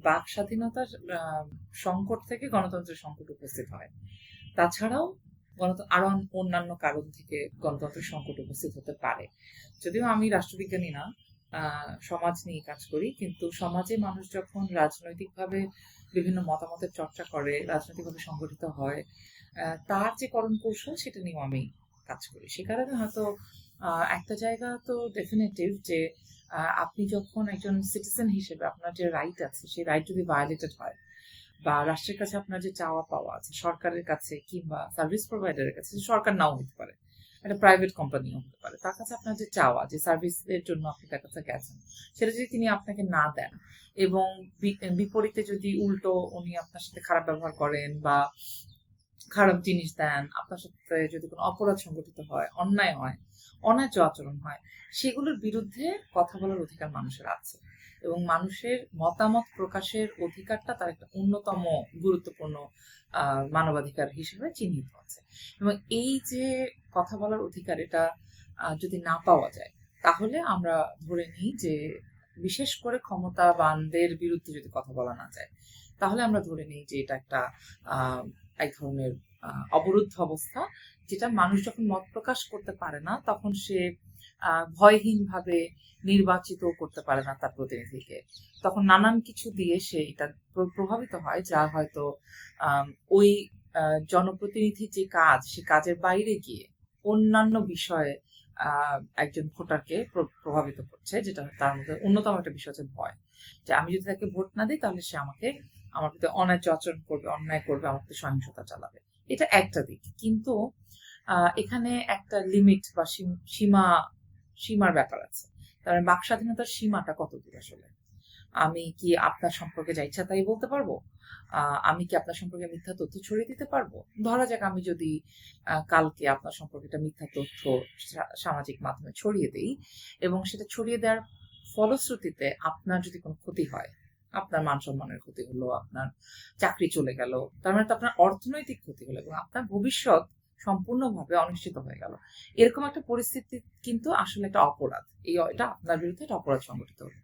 বাক স্বাধীনতার সংকট থেকে গণতন্ত্রের সংকট উপস্থিত হয়। তাছাড়াও আরো অন্যান্য কারণ থেকে গণতন্ত্রের সংকট উপস্থিত হতে পারে। যদিও আমি রাষ্ট্রবিজ্ঞানী না, সমাজ নিয়ে কাজ করি, কিন্তু সমাজে মানুষ যখন রাজনৈতিকভাবে বিভিন্ন মতামতের চর্চা করে, রাজনৈতিকভাবে সংগঠিত হয়, তার যে করণ কৌশল সেটা নিয়েও আমি কাজ করি। সে কারণে হয়তো একটা জায়গা তো ডেফিনেটিভ যে আপনি যখন একজন সিটিজেন হিসেবে আপনার যে রাইট আছে সেই রাইট যদি ভায়োলেটেড হয়, বা রাষ্ট্রের কাছে আপনার যে চাওয়া পাওয়া আছে, সরকারের কাছে কিংবা সার্ভিস প্রোভাইডারের কাছে, সরকার নাও হতে পারে, একটা প্রাইভেট কোম্পানিও হতে পারে, তার কাছে আপনার যে চাওয়া, যে সার্ভিসের জন্য আপনি তার কাছে গেছেন, সেটা যদি তিনি আপনাকে না দেন এবং বিপরীতে যদি উল্টো উনি আপনার সাথে খারাপ ব্যবহার করেন বা খারাপ জিনিস দেন, আপনার সাথে যদি কোনো অপরাধ সংঘটিত হয়, অন্যায় হয়, অন্যায্য আচরণ হয়, সেগুলোর বিরুদ্ধে কথা বলার অধিকার মানুষের আছে। এবং মানুষের মতামত প্রকাশের অধিকারটা তার একটা অন্যতম গুরুত্বপূর্ণ মানবাধিকার হিসেবে চিহ্নিত আছে। এবং এই যে কথা বলার অধিকার, এটা যদি না পাওয়া যায়, তাহলে আমরা ধরে নিই যে বিশেষ করে ক্ষমতাবানদের বিরুদ্ধে যদি কথা বলা না যায়, তাহলে আমরা ধরে নিই যে এটা একটা এক ধরনের অবরুদ্ধ অবস্থা, যেটা মানুষ যখন মত প্রকাশ করতে পারে না, তখন সে ভয়হীনভাবে নির্বাচিত করতে পারে না তার প্রতিনিধিকে, তখন নানান কিছু দিয়ে সে এটা প্রভাবিত হয়, যা হয়তো ওই জনপ্রতিনিধির যে কাজ, সে কাজের বাইরে গিয়ে অন্যান্য বিষয়ে একজন ভোটারকে প্রভাবিত করছে, যেটা তার মধ্যে অন্যতম একটা বিষয় হচ্ছে ভয়, যে আমি যদি তাকে ভোট না দিই তাহলে সে আমার প্রতি অন্যায্য আচরণ করবে, অন্যায় করবে, আমার প্রতি সহিংসতা চালাবে। এটা একটা দিক, কিন্তু এখানে একটা লিমিট বা সীমার ব্যাপার আছে। তার বাক স্বাধীনতার সীমাটা কত দূর আসলে? আমি কি আপনার সম্পর্কে যা ইচ্ছা তাই বলতে পারবো? আমি কি আপনার সম্পর্কে মিথ্যা তথ্য ছড়িয়ে দিতে পারবো? ধরা যাক আমি যদি কালকে আপনার সম্পর্কে একটা মিথ্যা তথ্য সামাজিক মাধ্যমে ছড়িয়ে দিই, এবং সেটা ছড়িয়ে দেওয়ার ফলশ্রুতিতে আপনার যদি কোনো ক্ষতি হয়, আপনার মান সম্মানের ক্ষতি হলো, আপনার চাকরি চলে গেল, তার মানে তো আপনার অর্থনৈতিক ক্ষতি হলো এবং আপনার ভবিষ্যৎ সম্পূর্ণভাবে অনিশ্চিত হয়ে গেল। এরকম একটা পরিস্থিতি কিন্তু আসলে একটা অপরাধ। এটা আপনার বিরুদ্ধে একটা অপরাধ সংগঠিত হলো।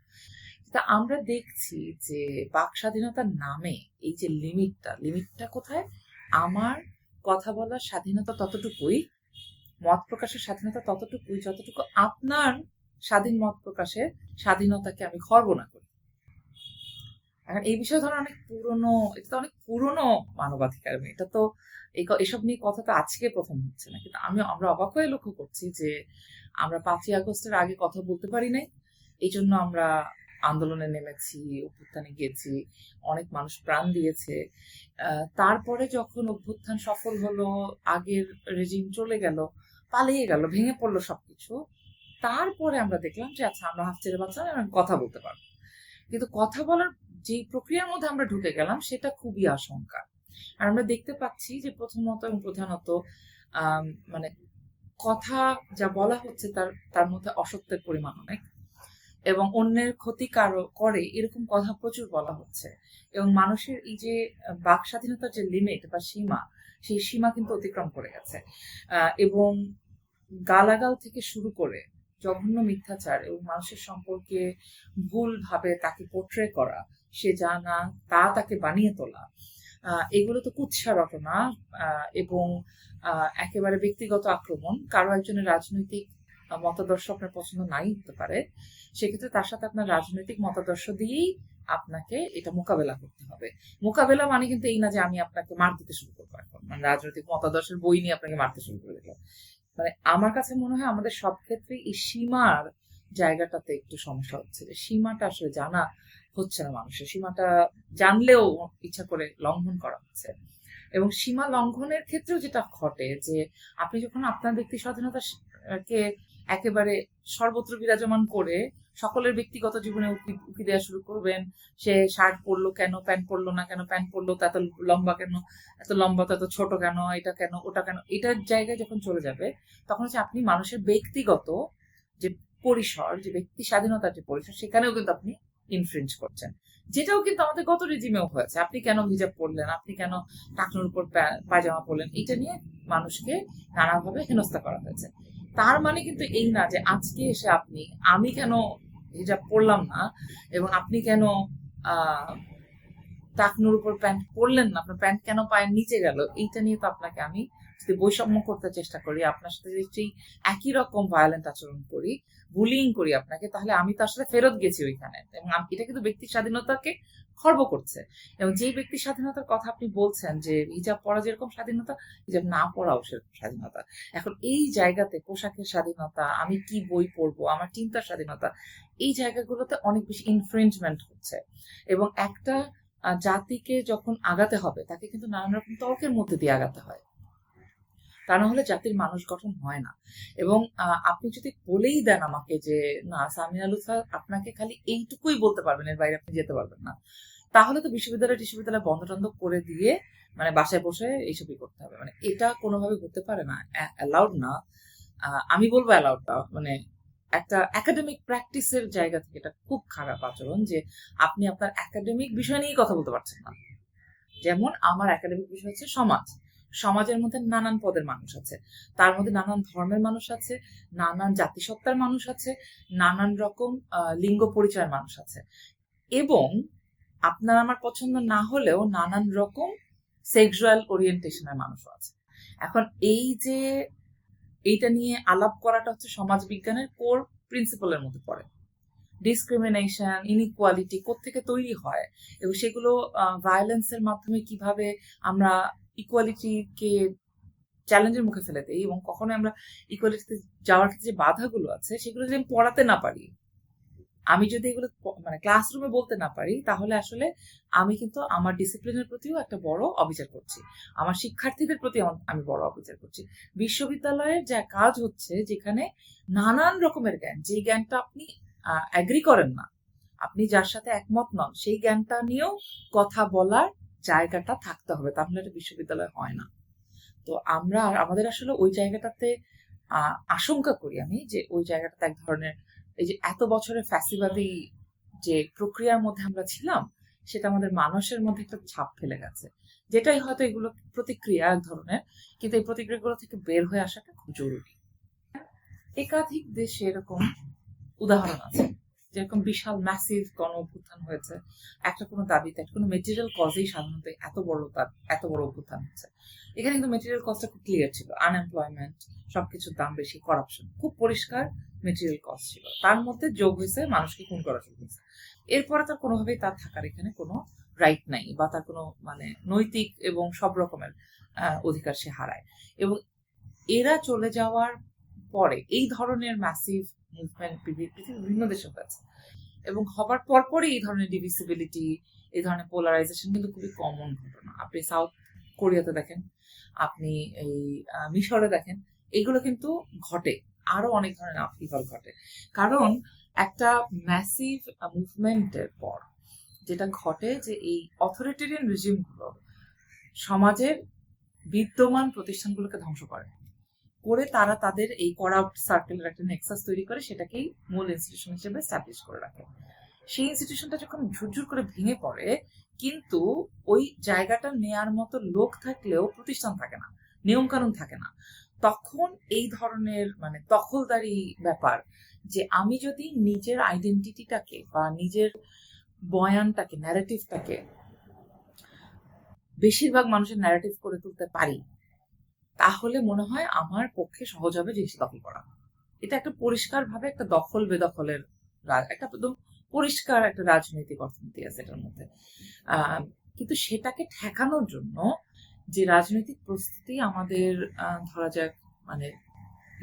তা আমরা দেখছি যে বাক স্বাধীনতার নামে এই যে লিমিটটা কোথায়? আমার কথা বলার স্বাধীনতা ততটুকুই, মত প্রকাশের স্বাধীনতা ততটুকুই, যতটুকু আপনার স্বাধীন মত প্রকাশের স্বাধীনতাকে আমি খর্ব না করি। এখন এই বিষয়ে ধরো এটা তো অনেক পুরনো মানবাধিকার। এটা তো এসব নিয়ে কথা তো আজকে প্রথম হচ্ছে না, কিন্তু আমরা অবাক হয়ে লক্ষ্য করছি যে আমরা 5ই আগস্টের আগে কথা বলতে পারি নাই, এই জন্য আমরা আন্দোলনে নেমেছি, অভ্যুত্থানে গিয়েছি, অনেক মানুষ প্রাণ দিয়েছে। তারপরে যখন অভ্যুত্থান সফল হলো, আগের রেজিম চলে গেল, পালিয়ে গেল, ভেঙে পড়লো সবকিছু, তারপরে আমরা দেখলাম যে আচ্ছা আমরা হাফ ছেড়ে বাঁচলাম এবং কথা বলতে পারবো। কিন্তু কথা বলার যে প্রক্রিয়ার মধ্যে আমরা ঢুকে গেলাম, সেটা খুবই আশঙ্কা। আর আমরা দেখতে পাচ্ছি যে প্রথমত এবং প্রধানত মানে কথা যা বলা হচ্ছে তার মধ্যে অসত্যের পরিমাণ অনেক, এবং অন্যের ক্ষতি করে এরকম কথা প্রচুর বলা হচ্ছে। এবং মানুষের এই যে বাক স্বাধীনতার যে লিমিট বা সীমা, সেই সীমা কিন্তু অতিক্রম করে গেছে। এবং গালাগাল থেকে শুরু করে জঘন্য মিথ্যাচার এবং মানুষের সম্পর্কে ভুলভাবে তাকে পোট্রে করা, সে যা না তা তাকে বানিয়ে তোলা, এগুলো তো কুৎসা রটনা এবং একেবারে ব্যক্তিগত আক্রমণ। কারো একজনের রাজনৈতিক মতাদর্শ আপনার পছন্দ নাই হতে পারে, সেক্ষেত্রে তার সাথে আপনার রাজনৈতিক মতাদর্শ দিয়েই আপনাকে এটা মোকাবেলা করতে হবে। মোকাবেলা মানে কিন্তু এই না যে আমি আপনাকে মার দিতে শুরু করবো, এখন মানে রাজনৈতিক মতাদর্শের বই নিয়ে আপনাকে মারতে শুরু করে দিলাম। মানে আমার কাছে মনে হয় আমাদের সব ক্ষেত্রে এই সীমার জায়গাটাতে একটু সমস্যা হচ্ছে, যে সীমাটা আসলে জানা হচ্ছে না মানুষের, সীমাটা জানলেও ইচ্ছা করে লঙ্ঘন করা হচ্ছে। এবং সীমা লঙ্ঘনের ক্ষেত্রেও যেটা ঘটে, যে আপনি যখন আপনার ব্যক্তি স্বাধীনতাকে একেবারে সর্বত্র বিরাজমান করে সকলের ব্যক্তিগত জীবনে উকি দেওয়া শুরু করবেন, সে শার্ট পরলো কেন, প্যান্ট পরলো না কেন, প্যান্ট পরলো তা এত লম্বা কেন, এত লম্বা তো এত ছোট কেন, এটা কেন ওটা কেন, এটার জায়গায় যখন চলে যাবে, তখন হচ্ছে আপনি মানুষের ব্যক্তিগত যে পরিসর, যে ব্যক্তি স্বাধীনতার যে পরিসর, সেখানেও কিন্তু আপনি ইনফ্রিঞ্জ করছেন। যেটাও কিন্তু আমাদের গত রেজিমেও হয়েছে। আপনি কেন হিজাব পরলেন, আপনি কেন টাকনুর উপর পায়জামা পরলেন, এটা নিয়ে মানুষকে নানাভাবে হেনস্থা করা হয়েছে। তার মানে কিন্তু এই না যে আজকে এসে আমি কেন হিজাব পরলাম না এবং আপনি কেন টাকনুর উপর প্যান্ট পরলেন না, আপনার প্যান্ট কেন পায়ের নিচে গেল, এইটা নিয়ে তো আপনাকে আমি যদি বৈষম্য করতে চেষ্টা করি, আপনার সাথে যদি একই রকম ভায়োলেন্ট আচরণ করি, বুলিং করি আপনাকে, তাহলে আমি তো আসলে ফেরত গেছি ওইখানে, এবং এটা কিন্তু ব্যক্তির স্বাধীনতাকে খর্ব করছে। এবং যে ব্যক্তির স্বাধীনতার কথা আপনি বলছেন, যে হিজাব পরা যেরকম স্বাধীনতা, হিজাব না পরাও সেরকম স্বাধীনতা। এখন এই জায়গাতে পোশাকের স্বাধীনতা, আমি কি বই পড়বো, আমার চিন্তার স্বাধীনতা, এই জায়গাগুলোতে অনেক বেশি ইনফ্রিঞ্জমেন্ট হচ্ছে। এবং একটা জাতিকে যখন আগাতে হবে, তাকে কিন্তু নানান রকম তর্কের মধ্যে দিয়ে আগাতে হয়, তা না হলে জাতির মানুষ গঠন হয় না। এবং আপনি যদি বলেই দেন আমাকে যে না, সামিয়া লুৎফা আপনাকে খালি এইটুকুই বলতে পারবেন, এর বাইরে আপনি যেতে পারবেন না, তাহলে তো বিশ্ববিদ্যালয় বন্ধ টন্ধ করে দিয়ে মানে বাসায় বসে এইসবই করতে হবে। মানে এটা কোনোভাবে হতে পারে না, অ্যালাউড না। আমি বলবো অ্যালাউড না, মানে একটা একাডেমিক প্র্যাকটিসের জায়গা থেকে এটা খুব খারাপ আচরণ যে আপনি আপনার একাডেমিক বিষয় নিয়েই কথা বলতে পারছেন না। যেমন আমার একাডেমিক বিষয় হচ্ছে সমাজ, সমাজের মধ্যে নানান পদের মানুষ আছে, তার মধ্যে নানান ধর্মের মানুষ আছে, নানান জাতিসত্তার মানুষ আছে, নানান রকম লিঙ্গ পরিচয়ের মানুষ আছে, এবং আপনার আমার পছন্দ না হলেও নানান রকম সেক্সুয়াল ওরিয়েন্টেশনের মানুষও আছে। এখন এই যে এইটা নিয়ে আলাপ করাটা হচ্ছে সমাজ বিজ্ঞানের কোর প্রিন্সিপালের মধ্যে পড়ে। ডিসক্রিমিনেশন, ইনইকুয়ালিটি কোত্থেকে তৈরি হয়, এবং সেগুলো ভায়োলেন্সের মাধ্যমে কিভাবে আমরা ইকুয়ালিটিকে চ্যালেঞ্জের মুখে ফেলে দেই, এবং কখনো আমরা ইকুয়ালিটিতে যাওয়ার ক্ষেত্রে যে বাধাগুলো আছে সেগুলো যদি আমি পড়াতে না পারি, আমি যদি এগুলো মানে ক্লাসরুমে বলতে না পারি, তাহলে আসলে আমি কিন্তু আমার ডিসিপ্লিনের প্রতিও একটা বড় অবিচার করছি, আমার শিক্ষার্থীদের প্রতি আমি বড় অবিচার করছি। বিশ্ববিদ্যালয়ের যা কাজ হচ্ছে, যেখানে নানান রকমের জ্ঞান, যে জ্ঞানটা আপনি অ্যাগ্রি করেন না, আপনি যার সাথে একমত নন, সেই জ্ঞানটা নিয়েও কথা বলার জায়গাটা থাকতে হবে, তাহলে এটা বিশ্ববিদ্যালয় হয় না। তো আমাদের আসলে ওই জায়গাটাতে আশঙ্কা করি আমি, যে ওই জায়গাটাতে এক ধরনের এই যে এত বছরের ফ্যাসিবাদী যে প্রক্রিয়ার মধ্যে আমরা ছিলাম, সেটা আমাদের মানুষের মধ্যে একটা ছাপ ফেলে গেছে, যেটাই হয়তো এগুলো প্রতিক্রিয়া এক ধরনের, কিন্তু এই প্রতিক্রিয়াগুলো থেকে বের হয়ে আসাটা খুব জরুরি। একাধিক দেশে এরকম উদাহরণ আছে, যেরকম বিশাল ম্যাসিভ গণ অভ্যুত্থান হয়েছে একটা কোনো দাবিতে, একটা কোনো মেটেরিয়াল কজেই সাধারণত এত বড় অভ্যুত্থান হচ্ছে। এখানে কিন্তু মেটেরিয়াল কজটা খুব ক্লিয়ার ছিল, আনএমপ্লয়মেন্ট, সবকিছুর দাম বেশি, করাপশন, খুব পরিষ্কার মেটেরিয়াল কজ ছিল, তার মধ্যে যোগ হয়েছে মানুষকে খুন করা শুরু হয়েছে। এরপরে তার কোনোভাবেই তার থাকার এখানে কোনো রাইট নাই, বা তার কোনো মানে নৈতিক এবং সব রকমের অধিকার সে হারায়। এবং এরা চলে যাওয়ার পরে এই ধরনের ম্যাসিভ মুভমেন্ট পৃথিবীর বিভিন্ন দেশে হয়েছে, এবং হবার পরপরই এই ধরনের ডিভিসিবিলিটি, এই ধরনের পোলারাইজেশন কিন্তু খুবই কমন ঘটনা। আপনি সাউথ কোরিয়াতে দেখেন, আপনি এই মিশরে দেখেন, এগুলো কিন্তু ঘটে, আরো অনেক ধরনের আপহিভাল ঘটে। কারণ একটা ম্যাসিভ মুভমেন্টের পর যেটা ঘটে, যে এই অথরিটেরিয়ান রিজিমগুলো সমাজের বিদ্যমান প্রতিষ্ঠানগুলোকে ধ্বংস করে তারা তাদের এই করাপ্ট সার্কেলের একটা নেক্সাস তৈরি করে, সেটাকেই মূল ইনস্টিটিউশন হিসেবে স্ট্যাবলিশ করে রাখে। সেই ইনস্টিটিউশনটা যখন ঝুরঝুর করে ভেঙে পড়ে, কিন্তু ওই জায়গাটা নেয়ার মতো লোক থাকলেও প্রতিষ্ঠান থাকে না, নিয়ম কানুন থাকে না, তখন এই ধরনের মানে দখলদারি ব্যাপার, যে আমি যদি নিজের আইডেন্টিটিটাকে বা নিজের বয়ানটাকে, ন্যারেটিভটাকে বেশিরভাগ মানুষের ন্যারেটিভ করে তুলতে পারি, তাহলে মনে হয় আমার পক্ষে সহজ হবে জিনিস দখল করা। এটা একটা পরিষ্কার ভাবে একটা দখল বেদখলের একটা একদম পরিষ্কার একটা রাজনৈতিক অর্থনীতি আছে এটার মধ্যে। কিন্তু সেটাকে ঠেকানোর জন্য যে রাজনৈতিক প্রস্তুতি আমাদের ধরা যাক মানে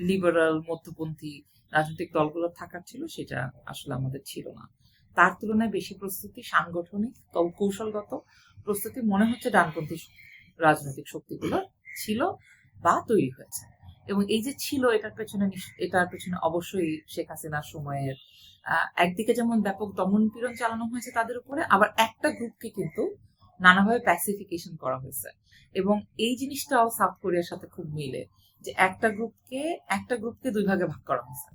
লিবারাল মধ্যপন্থী রাজনৈতিক দলগুলো থাকার ছিল, সেটা আসলে আমাদের ছিল না। তার তুলনায় বেশি প্রস্তুতি সাংগঠনিক কৌশলগত প্রস্তুতি মনে হচ্ছে ডানপন্থী রাজনৈতিক শক্তিগুলো ছিল বা তৈরি হয়েছে। এবং এই যে ছিল, এটার পেছনে অবশ্যই শেখ হাসিনার সময়ের একদিকে যেমন ব্যাপক দমন পীড়ন চালানো হয়েছে তাদের উপরে, আবার একটা গ্রুপকে কিন্তু নানাভাবে প্যাসিফিকেশন করা হয়েছে। এবং এই জিনিসটাও সাউথ কোরিয়ার সাথে খুব মিলে, যে একটা গ্রুপকে দুই ভাগে ভাগ করা হয়েছে,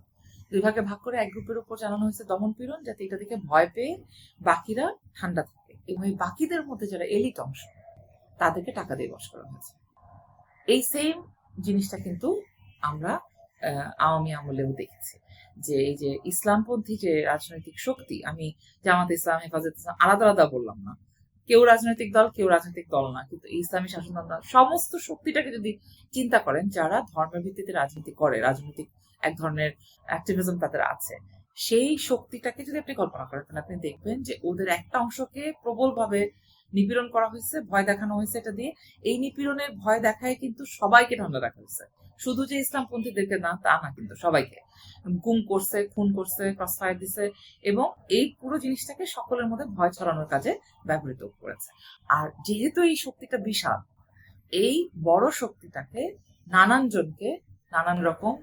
দুই ভাগে ভাগ করে এক গ্রুপের উপর চালানো হয়েছে দমন পীড়ন, যাতে এটা দেখে ভয় পেয়ে বাকিরা ঠান্ডা থাকে, এবং এই বাকিদের মধ্যে যারা এলিট অংশ, তাদেরকে টাকা দিয়ে বশ করা হয়েছে। এই সেম জিনিসটা কিন্তু আমরা আওয়ামী আমলেও দেখেছি, যে এই যে ইসলামপন্থী যে রাজনৈতিক শক্তি, আমি জামাত ইসলাম, হেফাজত ইসলাম আলাদা আলাদা বললাম না, কেউ রাজনৈতিক দল, কেউ রাজনৈতিক দল না, কিন্তু এই ইসলামী শাসনতন্ত্র সমস্ত শক্তিটাকে যদি চিন্তা করেন, যারা ধর্মের ভিত্তিতে রাজনীতি করে, রাজনৈতিক এক ধরনের অ্যাক্টিভিজম তাদের আছে, সেই শক্তিটাকে যদি আপনি কল্পনা করেন, তাহলে আপনি দেখবেন যে ওদের একটা অংশকে প্রবলভাবে নিপীড়ন করা হয়েছে, ভয় দেখানো হয়েছে। এটা দিয়ে এই নিপীড়নের ভয় দেখায় কিন্তু সবাইকে ঠান্ডা রাখা হয়েছে, শুধু যে ইসলামপন্থীদেরকে না তা না, কিন্তু সবাইকে গুম করছে, খুন করছে, ক্রস ফায়ার দিছে, এবং এই পুরো জিনিসটাকে সকলের মধ্যে ভয় ছড়ানোর কাজে ব্যবহৃত করেছে। আর যেহেতু এই শক্তিটা বিশাল, এই বড় শক্তিটাকে নানান জনকে নানান রকম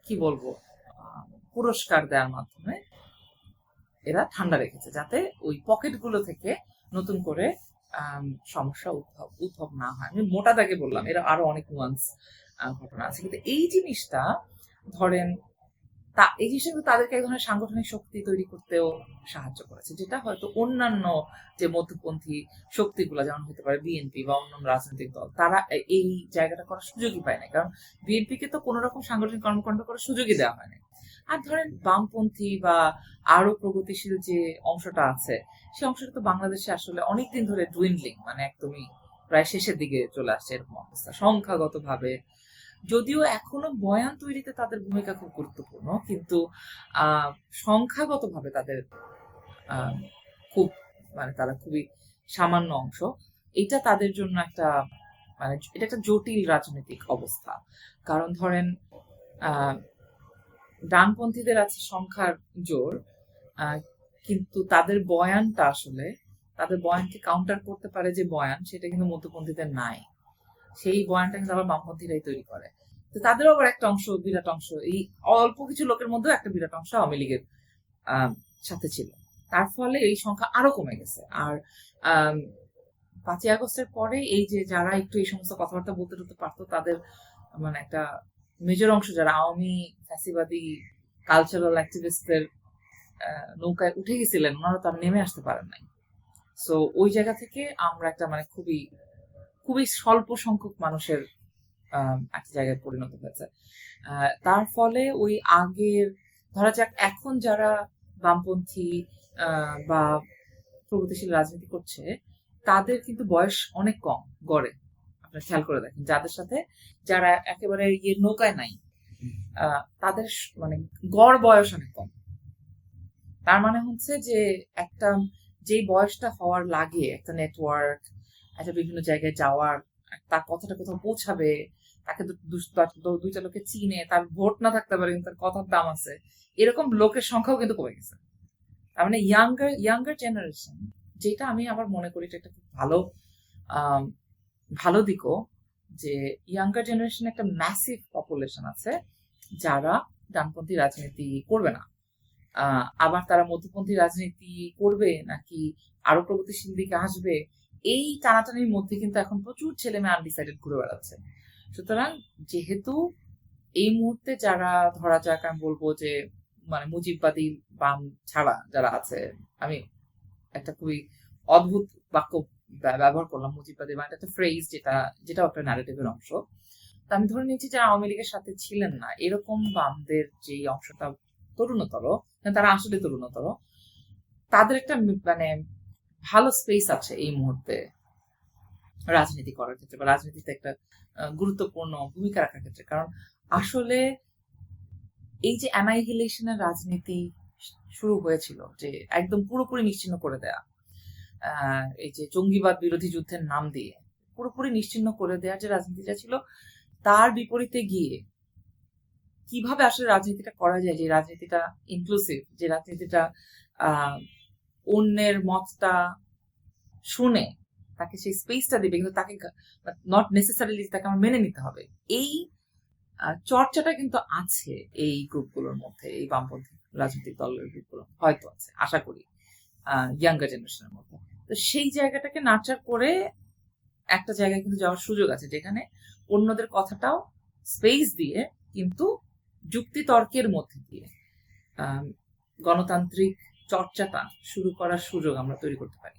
কি বলবো পুরস্কার দেওয়ার মাধ্যমে এরা ঠান্ডা রেখেছে, যাতে ওই পকেটগুলো থেকে নতুন করে সমস্যা উদ্ভব না হয়। আমি মোটা দাগে বললাম, এরা আরো অনেক নুয়ান্স ঘটনা আছে, কিন্তু এই জিনিসটা ধরেন এই জিনিসটা তাদেরকে এক ধরনের সাংগঠনিক শক্তি তৈরি করতেও সাহায্য করেছে, যেটা হয়তো অন্যান্য যে মধ্যপন্থী শক্তিগুলো, যেমন হতে পারে বিএনপি বা অন্যান্য রাজনৈতিক দল, তারা এই জায়গাটা করার সুযোগই পায় না, কারণ বিএনপিকে তো কোনো রকম সাংগঠনিক কর্মকাণ্ড করার সুযোগই দেওয়া হয় না। আর ধরেন বামপন্থী বা আরো প্রগতিশীল যে অংশটা আছে, সেই অংশটা তো বাংলাদেশে আসলে অনেকদিন ধরে ডুইন্ডলিং, মানে একদমই প্রায় শেষের দিকে চলে আসছে এরকম অবস্থা সংখ্যাগত ভাবে। যদিও এখনো বয়ান তৈরিতে তাদের ভূমিকা খুব গুরুত্বপূর্ণ, কিন্তু সংখ্যাগত ভাবে তাদের খুব মানে তারা খুবই সামান্য অংশ। এটা তাদের জন্য একটা মানে এটা একটা জটিল রাজনৈতিক অবস্থা, কারণ ধরেন ডানপন্থীদের আছে সংখ্যার জোর, কিন্তু তাদের বয়ানটা আসলে তাদের বয়ানকে কাউন্টার করতে পারে যে বয়ান, সেটা কিন্তু মধ্যপন্থীদের নাই। সেই বয়ানটা কিন্তু আবার বামপন্থীরাই তৈরি করে। তো তাদেরও আবার একটা অংশ, বিরাট অংশ, এই অল্প কিছু লোকের মধ্যেও একটা বিরাট অংশ আওয়ামী লীগের সাথে ছিল। তার ফলে এই সংখ্যা আরো কমে গেছে। আর 5ই আগস্টের পরে এই যে যারা একটু এই সমস্ত কথাবার্তা বলতে পারতো, তাদের মানে একটা মেজর অংশ যারা আওয়ামী ফ্যাসিবাদী কালচারাল অ্যাক্টিভিস্টদের নৌকায় উঠে গেছিলেন, ওনারা তো আর নেমে আসতে পারেন নাই। সো ওই জায়গা থেকে আমরা একটা মানে খুবই খুবই স্বল্প সংখ্যক মানুষের একটা জায়গায় পরিণত হয়েছে। তার ফলে ওই আগের ধরা যাক এখন যারা বামপন্থী বা প্রগতিশীল রাজনীতি করছে, তাদের কিন্তু বয়স অনেক কম গড়ে। আপনার খেয়াল করে দেখেন, যাদের সাথে যারা একেবারে নৌকায় নাই, তাদের মানে গড় বয়স অনেক কম। তার মানে হচ্ছে যে একটা যেই বয়সটা হওয়ার লাগে, একটা নেটওয়ার্ক, একটা বিভিন্ন জায়গায় যাওয়ার, তার কথাটা কোথাও পৌঁছাবে, তাকে দুইটা লোকে চিনে, তার ভোট না থাকতে পারে কিন্তু তার কথার দাম আছে, এরকম লোকের সংখ্যাও কিন্তু কমে গেছে। তার মানে ইয়াঙ্গার জেনারেশন, যেটা আমি আবার মনে করি এটা একটা খুব ভালো দিকও, যে ইয়াঙ্গার জেনারেশন একটা ম্যাসিভ পপুলেশন আছে যারা ডানপন্থী রাজনীতি করবে না, আবার তারা মধ্যপন্থী রাজনীতি করবে নাকি আরো প্রগতিশীল দিকে আসবে, এই টানাটানির মধ্যে কিন্তু এখন প্রচুর ছেলে মেয়ে আনডিসাইডেড ঘুরে বেড়াচ্ছে। সুতরাং যেহেতু এই মুহূর্তে যারা ধরা যাক আমি বলবো যে মানে মুজিববাদী বাম ছাড়া যারা আছে, আমি একটা খুবই অদ্ভুত বাক্য ব্যবহার করলাম, মুজিববাদী বা একটা ফ্রেজ যেটা একটা ন্যারেটিভের অংশ। তা আমি ধরে নিচ্ছি যে আওয়ামী লীগের সাথে ছিলেন না এরকম বামদের যে অংশটা তরুণতর, তারা আসলে তরুণতর, তাদের একটা মানে ভালো স্পেস আছে এই মুহূর্তে রাজনীতি করার ক্ষেত্রে বা রাজনীতিতে একটা গুরুত্বপূর্ণ ভূমিকা রাখার ক্ষেত্রে। কারণ আসলে এই যে অ্যানাইহিলেশনের রাজনীতি শুরু হয়েছিল, যে একদম পুরোপুরি নিশ্চিহ্ন করে দেয়া, এই যে জঙ্গিবাদ বিরোধী যুদ্ধের নাম দিয়ে পুরোপুরি নিশ্চিহ্ন করে দেওয়ার যে রাজনীতিটা ছিল, তার বিপরীতে গিয়ে কিভাবে আসলে রাজনীতিটা করা যায়, যে রাজনীতিটা ইনক্লুসিভ, যে রাজনীতিটা অন্যের মতটা শুনে তাকে সেই স্পেসটা দিবে, কিন্তু তাকে নট নেসেসারিলি তাকে আমার মেনে নিতে হবে, এই চর্চাটা কিন্তু আছে এই গ্রুপগুলোর মধ্যে, এই বামপন্থী রাজনৈতিক দলের গ্রুপগুলো হয়তো আছে, আশা করি ইয়াঙ্গার জেনারেশনের মধ্যে। তো সেই জায়গাটাকে নার্চার করে একটা জায়গায় কিন্তু যাওয়ার সুযোগ আছে, যেখানে অন্যদের কথাটাও স্পেস দিয়ে কিন্তু যুক্তি তর্কের মধ্যে দিয়ে গণতান্ত্রিক চর্চাটা শুরু করার সুযোগ আমরা তৈরি করতে পারি।